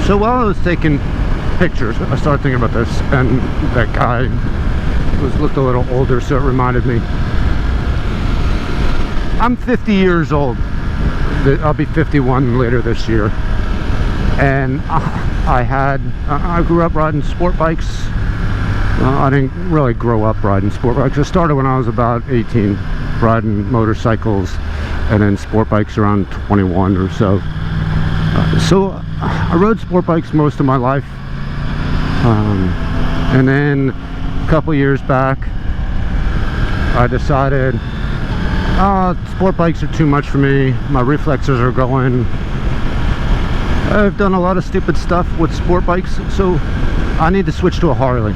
So while I was taking pictures, I started thinking about this, and that guy looked a little older, so it reminded me. I'm 50 years old. I'll be 51 later this year. And I grew up riding sport bikes. I didn't really grow up riding sport bikes. I started when I was about 18, riding motorcycles, and then sport bikes around 21 or so. So I rode sport bikes most of my life. And then a couple years back, I decided, sport bikes are too much for me. My reflexes are going. I've done a lot of stupid stuff with sport bikes, so I need to switch to a Harley.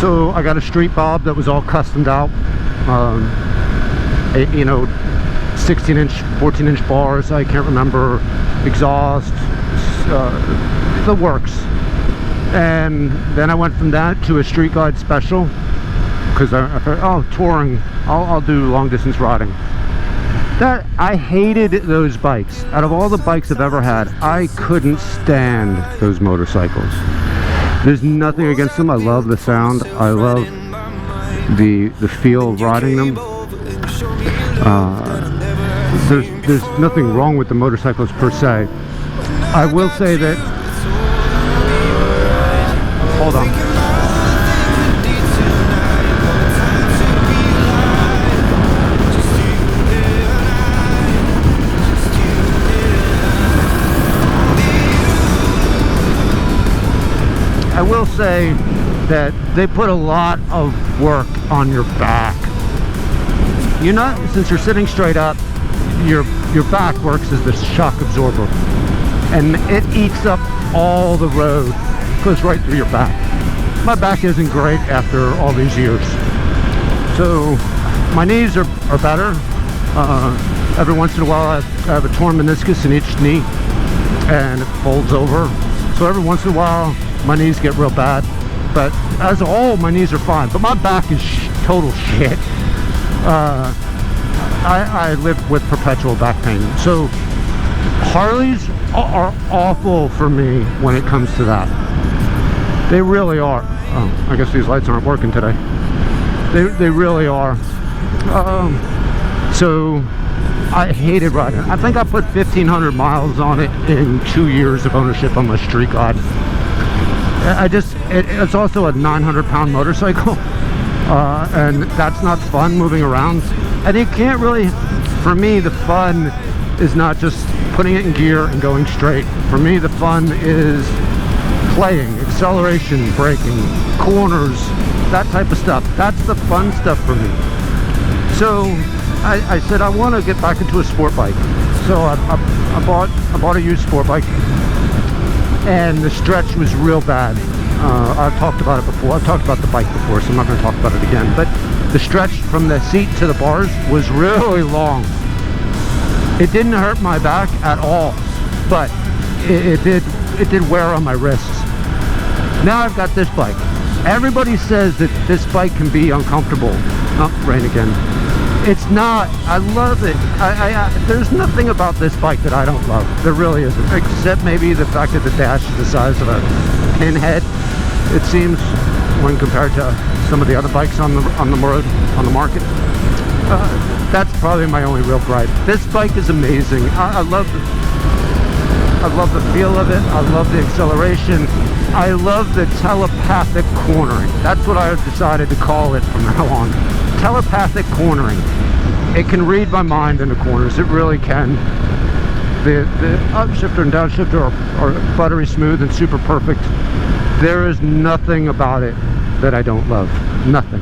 So I got a street bob that was all customed out. 16-inch, 14-inch bars, I can't remember, exhaust, the works. And then I went from that to a street glide special, because I thought, oh, touring, I'll do long distance riding. That, I hated those bikes. Out of all the bikes I've ever had, I couldn't stand those motorcycles. There's nothing against them. I love the sound. I love the feel of riding them. There's nothing wrong with the motorcycles per se. I will say that, hold on. I will say that they put a lot of work on your back. You're not, since you're sitting straight up, your back works as the shock absorber, and it eats up all the road, goes right through your back. My back isn't great after all these years, so my knees are better. Every once in a while I have a torn meniscus in each knee, and it folds over, so every once in a while my knees get real bad, but as a whole my knees are fine, but my back is total shit. I live with perpetual back pain. So Harleys are awful for me when it comes to that. They really are. Oh, I guess these lights aren't working today. They really are. So I hated riding. I think I put 1,500 miles on it in 2 years of ownership on my street glide. It's also a 900-pound motorcycle. And that's not fun moving around, and you can't really, for me the fun is not just putting it in gear and going straight. For me the fun is playing, acceleration, braking, corners, that type of stuff. That's the fun stuff for me. So I said I want to get back into a sport bike, so I bought a used sport bike, and the stretch was real bad. I've talked about it before. I've talked about the bike before, so I'm not going to talk about it again. But the stretch from the seat to the bars was really long. It didn't hurt my back at all, but it did wear on my wrists. Now I've got this bike. Everybody says that this bike can be uncomfortable. Oh, rain again. It's not. I love it. There's nothing about this bike that I don't love. There really isn't, except maybe the fact that the dash is the size of a pinhead. It seems, when compared to some of the other bikes on the market. That's probably my only real gripe. This bike is amazing. I love the feel of it. I love the acceleration. I love the telepathic cornering. That's what I've decided to call it from now on. Telepathic cornering. It can read my mind in the corners. It really can. The upshifter and downshifter are buttery smooth and super perfect. There is nothing about it that I don't love. Nothing.